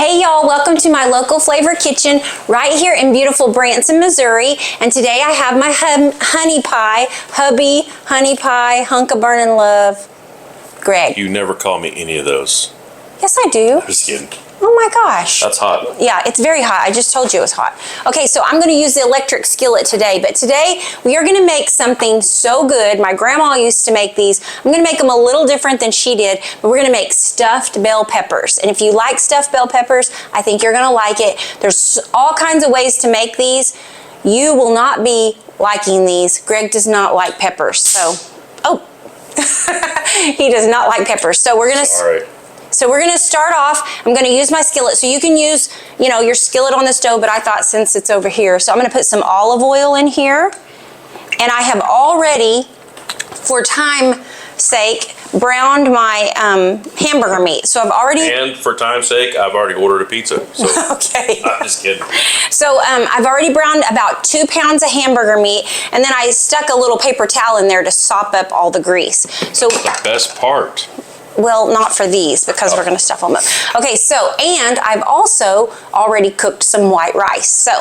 Hey y'all, welcome to my local flavor kitchen right here in beautiful Branson, Missouri. And today I have my honey pie, hubby, honey pie, hunk of burning love, Greg. You never call me any of those. Yes, I do. I'm just kidding. Oh my gosh. That's hot. Yeah, it's very hot. I just told you it was hot. Okay, so I'm going to use the electric skillet today, but today we are going to make something so good. My grandma used to make these. I'm going to make them a little different than she did, but we're going to make stuffed bell peppers. And if you like stuffed bell peppers, I think you're going to like it. There's all kinds of ways to make these. You will not be liking these. Greg does not like peppers, so, oh, he does not like peppers. So we're going to... Sorry. So we're gonna start off, I'm gonna use my skillet. So you can use, you know, your skillet on the stove, but I thought since it's over here. So I'm gonna put some olive oil in here. And I have already, for time's sake, browned my hamburger meat. So I've already... And for time's sake, I've already ordered a pizza. So Okay. I'm just kidding. So I've already browned about 2 pounds of hamburger meat, and then I stuck a little paper towel in there to sop up all the grease. So The best part. well, not for these because we're going to stuff them up. Okay, so, and I've also already cooked some white rice. So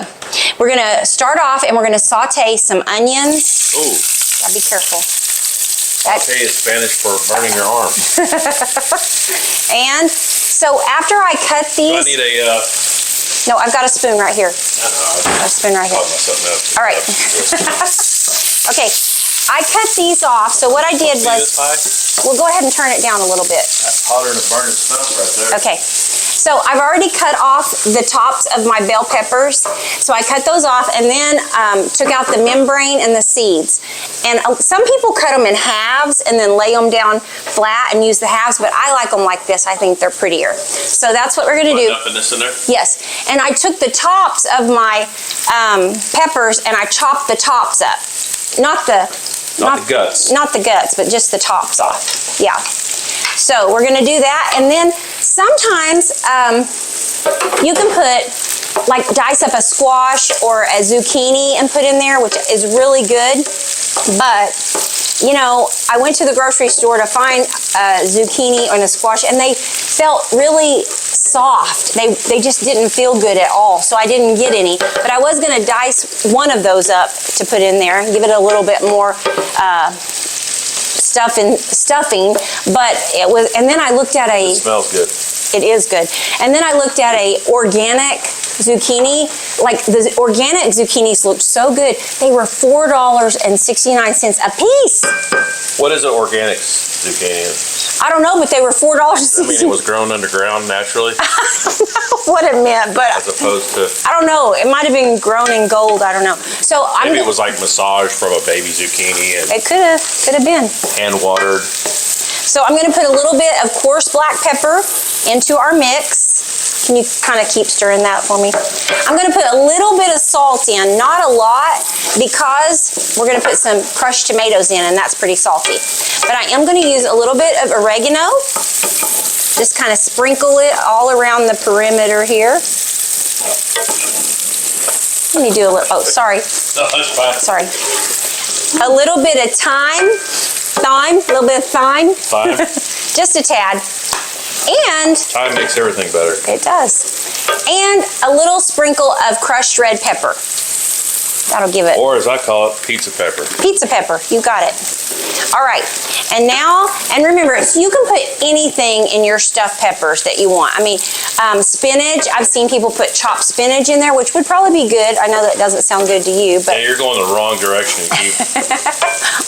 we're going to start off and we're going to saute some onions. Ooh. Gotta be careful. Saute is Spanish for burning your arm. And so after I cut Do I these, need a... no, I've got a spoon right here. I A spoon right here. something else. All right. Okay, I cut these off. So what I did See was, this pie? well, go ahead and turn it down a little bit. That's hotter than a burning stump right there. Okay, so I've already cut off the tops of my bell peppers. So I cut those off and then took out the membrane and the seeds. And some people cut them in halves and then lay them down flat and use the halves, but I like them like this. I think they're prettier. So that's what we're gonna do. Dumping this in there? Yes, and I took the tops of my peppers and I chopped the tops up. Not the guts. Not the guts, but just the tops off. Yeah. So we're gonna do that, and then sometimes you can put, like, dice up a squash or a zucchini and put in there, which is really good. But you know, I went to the grocery store to find a zucchini and a squash, and they felt really soft. They just didn't feel good at all, so I didn't get any. But I was gonna dice one of those up to put in there and give it a little bit more stuffing, but it was, and then I looked at a... It smells good. It is good. And then I looked at a organic zucchini. Like, the organic zucchinis looked so good. They were $4.69 a piece. What is an organic zucchini? I don't know, but they were $4.69. I mean, it was grown underground naturally, I don't know what it meant, but as opposed to... I don't know. It might have been grown in gold. I don't know. So Maybe it was like massaged from a baby zucchini and It could have been. hand watered. So I'm going to put a little bit of coarse black pepper into our mix. Can you kind of keep stirring that for me? I'm going to put a little bit of salt in, not a lot, because we're going to put some crushed tomatoes in, and that's pretty salty. But I am going to use a little bit of oregano. Just kind of sprinkle it all around the perimeter here. Let me do a little, oh, sorry. No, that's fine. Sorry. A little bit of thyme, a little bit of thyme. Fine. Just a tad. And Time makes everything better. it does. And a little sprinkle of crushed red pepper. That'll give it Or as I call it, pizza pepper. pizza pepper. You got it. All right. And now, and remember, you can put anything in your stuffed peppers that you want. I mean, spinach. I've seen people put chopped spinach in there, which would probably be good. I know that doesn't sound good to you, but Yeah, you're going the wrong direction.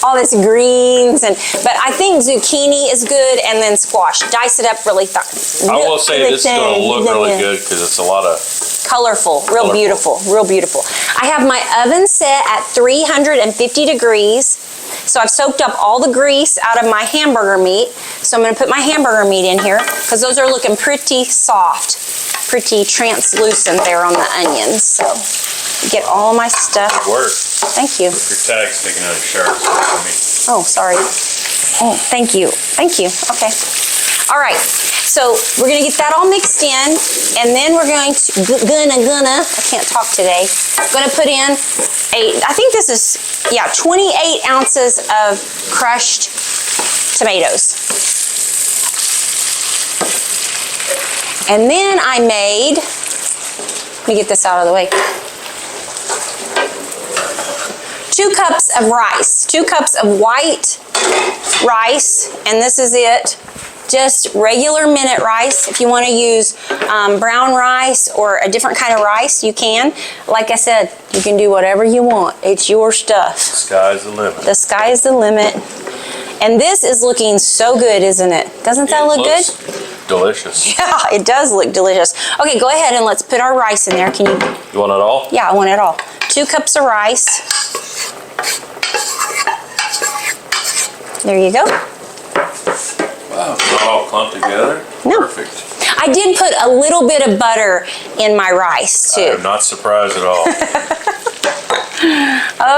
all this greens but I think zucchini is good, and then squash. Dice it up really fine. I will say this is going to look really good because it's a lot of... Colorful, real beautiful, real beautiful. I have my oven set at 350 degrees. So I've soaked up all the grease out of my hamburger meat. So I'm going to put my hamburger meat in here because those are looking pretty soft, pretty translucent there on the onions. So get all my stuff. Good work. Thank you. Your tag's sticking out of your shirt. For me. Oh, sorry. Oh, thank you. Thank you. Okay. All right. So we're going to get that all mixed in, and then we're going to, I can't talk today, going to put in I think this is, yeah, 28 ounces of crushed tomatoes. And then I made, let me get this out of the way. 2 cups of rice, 2 cups of white rice, and this is it. Just regular minute rice. If you want to use brown rice or a different kind of rice, you can. Like I said, you can do whatever you want. It's your stuff. Sky's the limit. The sky is the limit. And this is looking so good, isn't it? Doesn't that look good? Delicious. Yeah, it does look delicious. Okay, go ahead and let's put our rice in there. Can you? You want it all? Yeah, I want it all. 2 cups of rice. There you go. Wow, it's not all clumped together? No. Perfect. I did put a little bit of butter in my rice, too. I'm not surprised at all.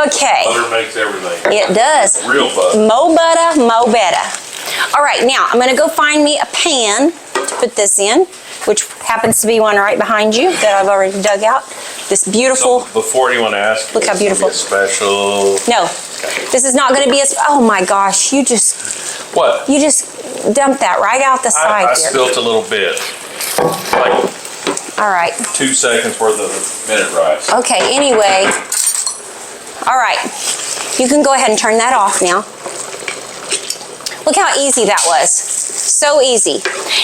Okay. Butter makes everything. It does. Real butter. Mo butter, mo better. All right, now I'm going to go find me a pan to put this in, which happens to be one right behind you that I've already dug out. This beautiful. So before you want to ask, Look how beautiful. A special. No, this is not going to be a. Oh my gosh, you just What? dumped that right out the side I here. spilt a little bit. Like All right. 2 seconds worth of minute rice. Okay, anyway. All right. You can go ahead and turn that off now. Look how easy that was. So easy.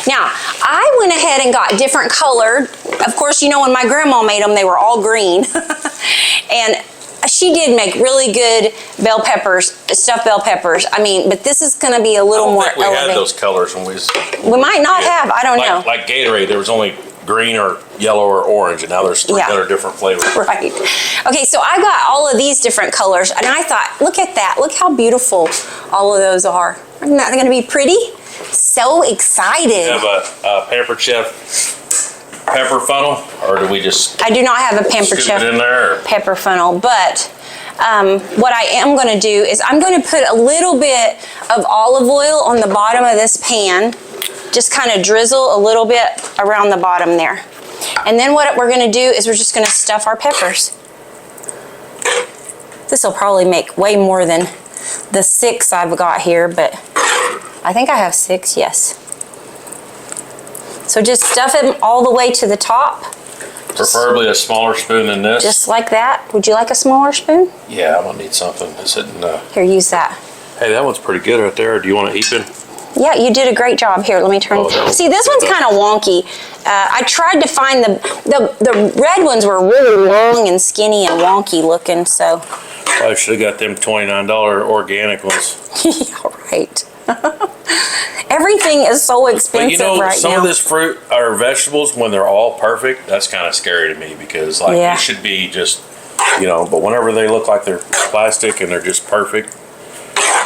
Now, I went ahead and got different colored. Of course, you know when my grandma made them, they were all green. And she did make really good bell peppers, stuffed bell peppers. I mean, but this is going to be a little more I don't think we elevated. had those colors when we was. We might not have. I don't know. Like Gatorade, there was only green or yellow or orange, and now there's 300 different flavors. Right. Okay, so I got all of these different colors, and I thought, look at that. Look how beautiful all of those are. Isn't that going to be pretty? So excited. Have a Pampered Chef pepper funnel, or do we just I do not have a Pampered scoop Chef it in there? Or? pepper funnel, but what I am going to do is I'm going to put a little bit of olive oil on the bottom of this pan. Just kind of drizzle a little bit around the bottom there. And then what we're going to do is we're just going to stuff our peppers. This will probably make way more than the 6 I've got here, but I think I have 6, yes. So just stuff it all the way to the top. Preferably a smaller spoon than this. Just like that. Would you like a smaller spoon? Yeah, I'm gonna need something. It's hitting, Here, use that. hey, that one's pretty good right there. Do you want it heaping? Yeah, you did a great job. Here, let me turn. Oh, that was See, this one's kind of wonky. I tried to find the red ones were really long and skinny and wonky looking, so. Probably should have got them $29 organic ones. Yeah, right. Everything is so expensive But you know, right some now. of this fruit or vegetables, when they're all perfect, that's kind of scary to me because, like, Yeah. it should be just, you know, but whenever they look like they're plastic and they're just perfect,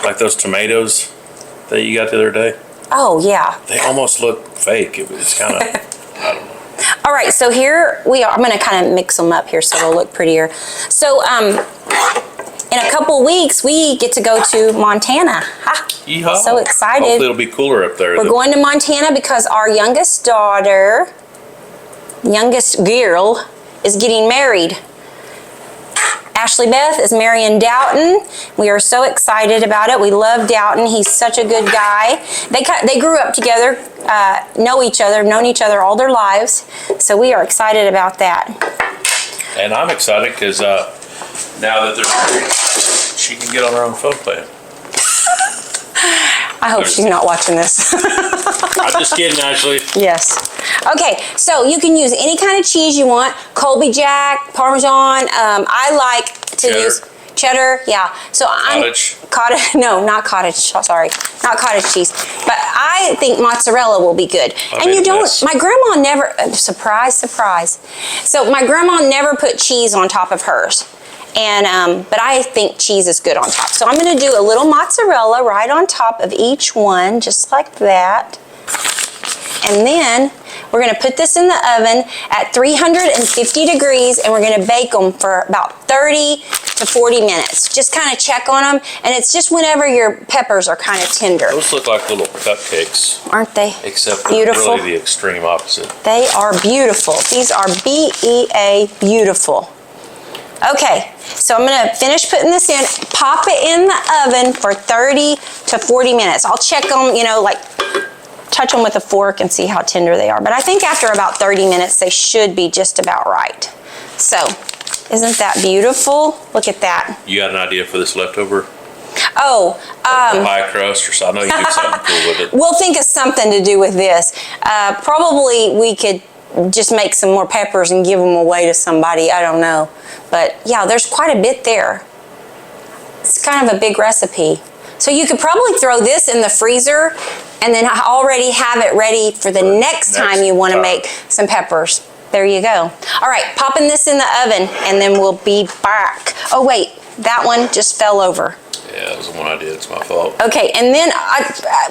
like those tomatoes that you got the other day, Oh, yeah. they almost look fake. It's kind of, I don't know. All right, so here we are. I'm going to kind of mix them up here so they'll look prettier. So, in a couple weeks, we get to go to Montana. Ha! Yeehaw. So excited. Hopefully it'll be cooler up there. We're going to Montana because our youngest daughter, youngest girl, is getting married. Ashley Beth is marrying Doughton. We are so excited about it. We love Doughton. He's such a good guy. They grew up together, know each other, known each other all their lives. So we are excited about that. And I'm excited because now that they're married, she can get on her own phone plan. I hope she's not watching this. I'm just kidding, Ashley. Yes. Okay, so you can use any kind of cheese you want. Colby Jack, Parmesan. I like to Cheddar. use cheddar. Yeah. So Cottage. Cottage. No, not cottage. Sorry, not cottage cheese. But I think mozzarella will be good. I And made you a don't. mess. My grandma never. Surprise, surprise. So my grandma never put cheese on top of hers. And but I think cheese is good on top. So I'm going to do a little mozzarella right on top of each one, just like that. And then we're going to put this in the oven at 350 degrees, and we're going to bake them for about 30 to 40 minutes. Just kind of check on them, and it's just whenever your peppers are kind of tender. Those look like little cupcakes, Aren't they except they're beautiful? really the extreme opposite. They are beautiful. These are BEA beautiful. Okay, so I'm going to finish putting this in, pop it in the oven for 30 to 40 minutes. I'll check them, you know, like touch them with a fork and see how tender they are. But I think after about 30 minutes, they should be just about right. So, isn't that beautiful? Look at that. You got an idea for this leftover? Oh, Pie crust or something? I know you do something cool with it. we'll think of something to do with this. Probably we could just make some more peppers and give them away to somebody. I don't know. But yeah, there's quite a bit there. It's kind of a big recipe. So you could probably throw this in the freezer and then already have it ready for the next time you want to make some peppers. There you go. All right, popping this in the oven and then we'll be back. Oh wait, that one just fell over. Yeah, that was the one I did. It's my fault. Okay, and then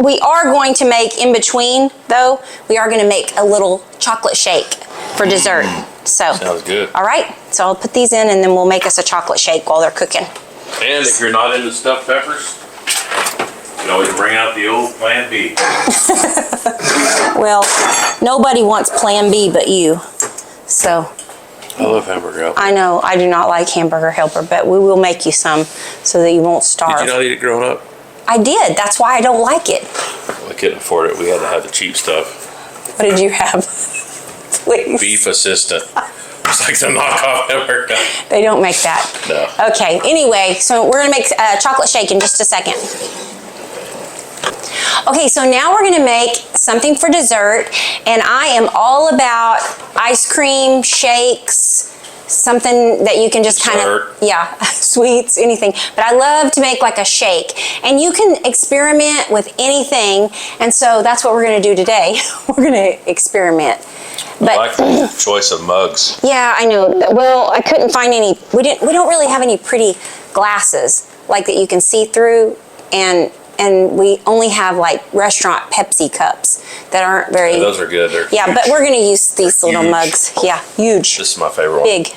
we are going to make, in between though, we are going to make a little chocolate shake for dessert. So Sounds good. all right, so I'll put these in and then we'll make us a chocolate shake while they're cooking. And if you're not into stuffed peppers, you can always bring out the old Plan B. Well, nobody wants Plan B but you. So I love hamburger helper. I know I do not like Hamburger Helper, but we will make you some so that you won't starve. Did you not eat it growing up? I did. That's why I don't like it. I couldn't afford it. We had to have the cheap stuff. What did you have? Please. Beef assistant. It's like the knockoff hamburger. They don't make that. No. Okay, anyway, so we're gonna make a chocolate shake in just a second. Okay, so now we're gonna make something for dessert, and I am all about ice cream, shakes, something that you can just kind of, yeah, sweets, anything. But I love to make like a shake, and you can experiment with anything, and so that's what we're gonna do today. We're gonna experiment. But, I like the choice of mugs. yeah, I know. Well, I couldn't find any. We don't really have any pretty glasses like that you can see through, and we only have like restaurant Pepsi cups that aren't very. Yeah, those are good. They're yeah, huge. but we're gonna use these little huge. mugs. Yeah, huge, This is my favorite one. big.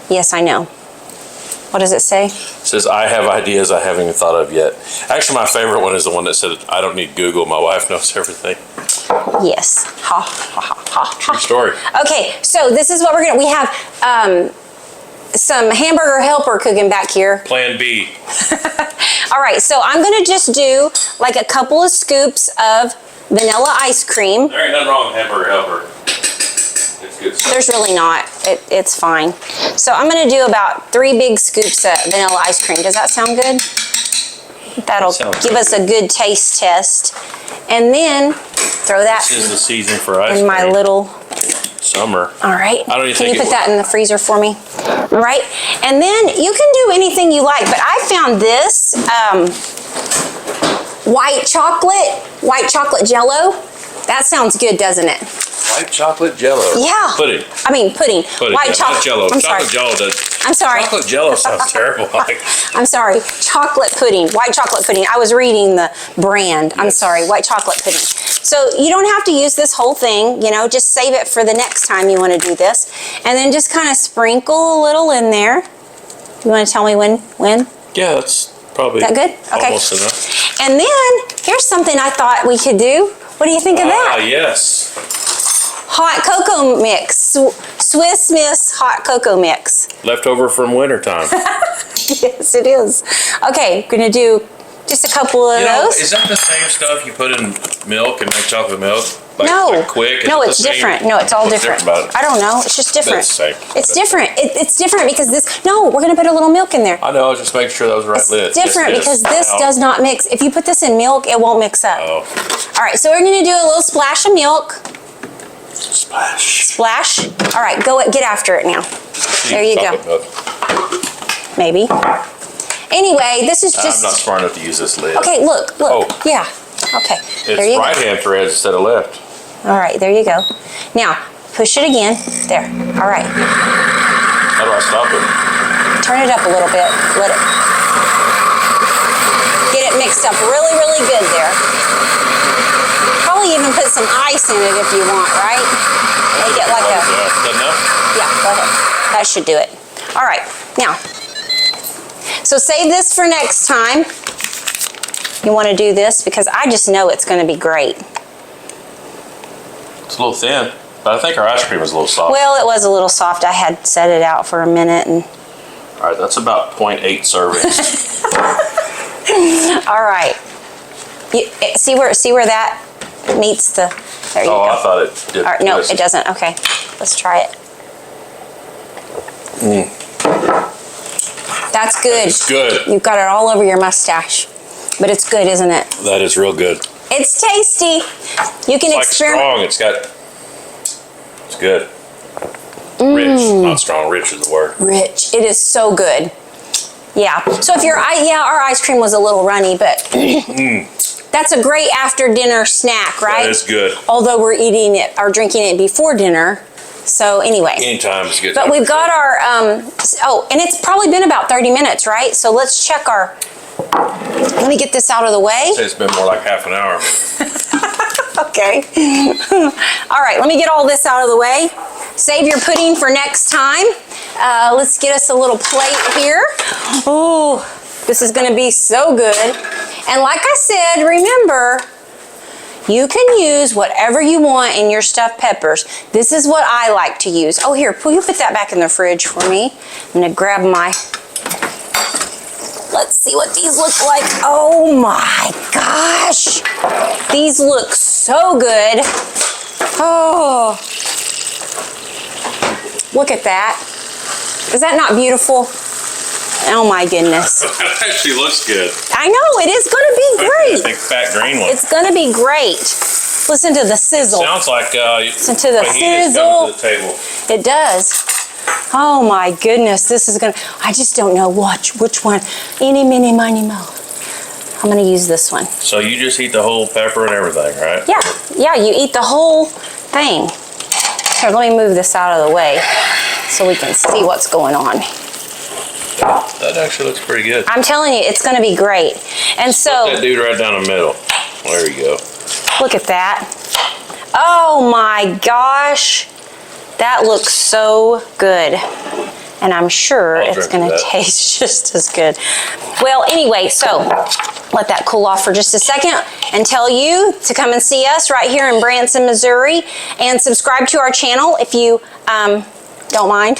Yes, I know. What does it say? It says, I have ideas I haven't even thought of yet. Actually, my favorite one is the one that said, I don't need Google. My wife knows everything. Yes. Ha ha ha ha. True story. Okay, so this is what we're gonna. We have some Hamburger Helper cooking back here. Plan B. All right, so I'm gonna just do like a couple of scoops of vanilla ice cream. There ain't nothing wrong with hamburger helper. It's good stuff. There's really not. It's fine. So I'm gonna do about 3 big scoops of vanilla ice cream. Does that sound good? That'll Sounds give us a good taste test. And then throw that This is the season for ice in cream. my little. Summer. All right. I don't even Can think you it put that in the freezer for me? All right. And then you can do anything you like, but I found this white chocolate Jello. That sounds good, doesn't it? White chocolate jello. Yeah. Pudding. I mean pudding. White Not jello. I'm Chocolate sorry. jello does. I'm sorry. Chocolate jello sounds terrible. I'm sorry. Chocolate pudding. White chocolate pudding. I was reading the brand. I'm Yes. sorry. White chocolate pudding. So you don't have to use this whole thing, you know, just save it for the next time you want to do this. And then just kind of sprinkle a little in there. You want to tell me when? Yeah, that's probably Is that good? Okay. almost enough. And then here's something I thought we could do. What do you think of Ah, that? yes. Hot cocoa mix. Swiss Miss hot cocoa mix. Leftover from wintertime. Yes, it is. Okay, gonna do just a couple of You know, those. is that the same stuff you put in milk and make chocolate milk? Like, No, like quick? Is no, it the it's same? different. No, it's all What's different. about it? I don't know. It's just different. It's the same. It's different. It's different because this. No, we're gonna put a little milk in there. I know, I was just making sure that was the right It's lid. different Yes, because this Now- does not mix. If you put this in milk, it won't mix up. Oh, All right, so we're gonna do a little splash of milk. splash. Splash. All right, get after it now. There you go. Chocolate milk. Maybe. Anyway, this is I'm just. not smart enough to use this lid. Okay, look. Oh. Yeah. Okay. There It's you right go. hand threads instead of left. All right, there you go. Now, push it again. There. All right. How do I stop it? Turn it up a little bit. Let it. Get it mixed up really, really good there. Probably even put some ice in it if you want, right? Make it like a. Good enough? Yeah, go ahead. That should do it. All right, now. So save this for next time. You want to do this because I just know it's going to be great. It's a little thin, but I think our ice cream is a little soft. Well, it was a little soft. I had set it out for a minute and. All right, that's about 0.8 servings. All right. You, see where that meets the, there you Oh, go. I thought it did. All right, no, twist. it doesn't. Okay, let's try it. That's good. It's good. You've got it all over your mustache. But it's good, isn't it? That is real good. It's tasty. You can It's like experiment. strong. It's good. Rich, not strong. Rich is the word. Rich. It is so good. Yeah. So if our ice cream was a little runny, but that's a great after dinner snack, right? That is good. Although we're eating it or drinking it before dinner. So anyway. Anytime is good. But we've got our, and it's probably been about 30 minutes, right? So let's check our, let me get this out of the way. It's been more like half an hour. Okay. All right, let me get all this out of the way. Save your pudding for next time. Let's get us a little plate here. Oh, this is gonna be so good. And like I said, remember, you can use whatever you want in your stuffed peppers. This is what I like to use. Oh, here, will you put that back in the fridge for me? I'm gonna grab my, let's see what these look like. Oh my gosh. These look so good. Oh, look at that. Is that not beautiful? Oh my goodness. That actually looks good. I know, it is gonna be I great. think fat green one. It's gonna be great. Listen to the sizzle. Sounds like Listen to the fajitas sizzle. coming to the table. It does. Oh my goodness, this is gonna, I just don't know which one. Eeny, meeny, miny, mo. I'm gonna use this one. So you just eat the whole pepper and everything, right? Yeah, you eat the whole thing. Here, let me move this out of the way so we can see what's going on. That actually looks pretty good. I'm telling you, it's gonna be great. And so, That dude right down the middle. There you go. look at that. Oh my gosh. That looks so good. And I'm sure I'll it's drink gonna that. taste just as good. Well, anyway, so let that cool off for just a second and tell you to come and see us right here in Branson, Missouri, and subscribe to our channel if you don't mind,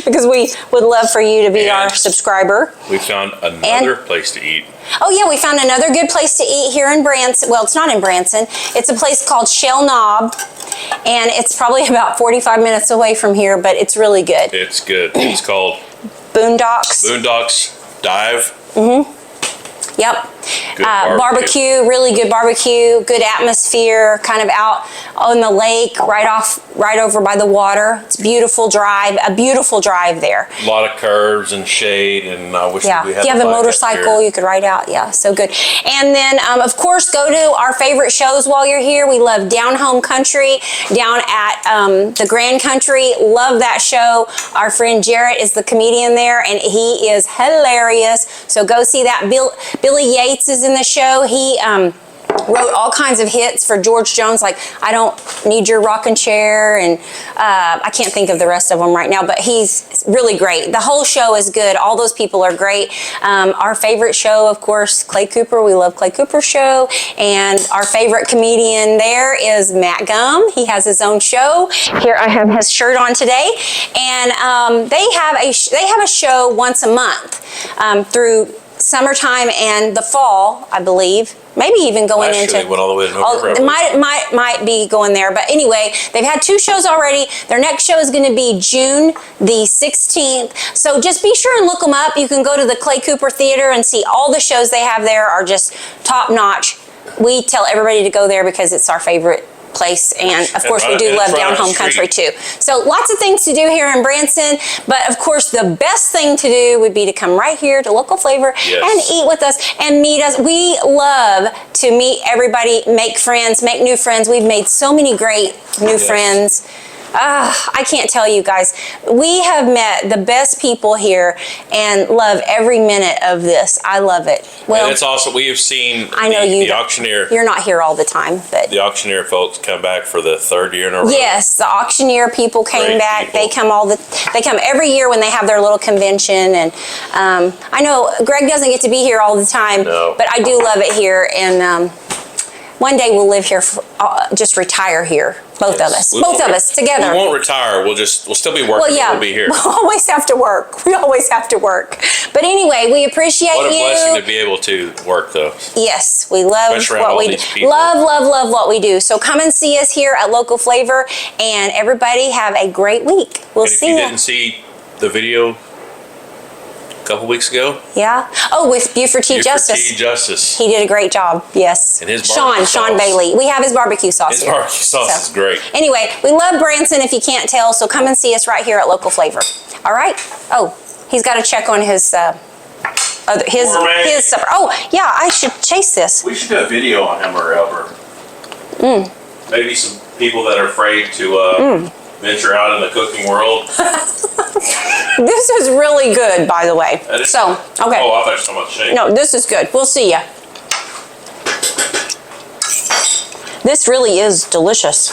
because we would love for you to be our And subscriber. We found another place to eat. Oh yeah, we found another good place to eat here in Branson. Well, it's not in Branson. It's a place called Shell Knob, and it's probably about 45 minutes away from here, but it's really good. It's good. It's called Boondocks. Boondocks Dive. Yep. Good Barbecue, really good barbecue, good atmosphere, kind of out on the lake, right over by the water. It's a beautiful drive there. A lot of curves and shade, and I wish Yeah, we if had you have the a bike up motorcycle, here. you could ride out. Yeah, so good. And then, of course, go to our favorite shows while you're here. We love Down Home Country, down at the Grand Country. Love that show. Our friend Jarrett is the comedian there, and he is hilarious. So go see that. Billy Yates is in the show. He wrote all kinds of hits for George Jones, like I Don't Need Your Rocking Chair, and I can't think of the rest of them right now, but he's really great. The whole show is good. All those people are great. Our favorite show, of course, Clay Cooper. We love Clay Cooper's show, and our favorite comedian there is Matt Gum. He has his own show. Here I have his shirt on today, and they have a show once a month through summertime and the fall, I believe. Maybe even going Last year into. they went all the way to November. It might be going there, but anyway, they've had 2 shows already. Their next show is going to be June the 16th. So just be sure and look them up. You can go to the Clay Cooper Theater and see all the shows they have there are just top notch. We tell everybody to go there because it's our favorite place, and of course we do love Down Home Country too. So lots of things to do here in Branson, but of course the best thing to do would be to come right here to Local Flavor and eat with us and meet us. We love to meet everybody, make friends, make new friends. We've made so many great new friends. I can't tell you guys. We have met the best people here and love every minute of this. I love it. Well, and it's also, we have seen I know the auctioneer. You're not here all the time, but The auctioneer folks come back for the 3rd year in a row. yes, the auctioneer people came Great back. people. They come every year when they have their little convention, and I know Greg doesn't get to be here all the time, No. but I do love it here, and one day we'll live here, just retire here, both of us. Both of us together. We won't retire. We'll still be working. Well, yeah, We'll be here. we'll always have to work. We always have to work. But anyway, we appreciate What a you. blessing to be able to work, though. Yes, we love Especially around what all we do. these people. Love what we do. So come and see us here at Local Flavor, and everybody have a great week. We'll And if see you you. didn't see the video a couple weeks ago, Yeah. Oh, with Buford T. Buford Justice. T. Justice. He did a great job. Yes. And his barbecue Sean sauce. Bailey. We have his barbecue sauce His here. barbecue sauce is great. Anyway, we love Branson if you can't tell, so come and see us right here at Local Flavor. All right? Oh, he's got to check on his supper. Oh, yeah, I should chase this. We should do a video on him or Albert. Maybe some people that are afraid to venture out in the cooking world. This is really good, by the way. That is- So, okay. Oh, I thought you were talking about shake. No, this is good. We'll see ya. This really is delicious.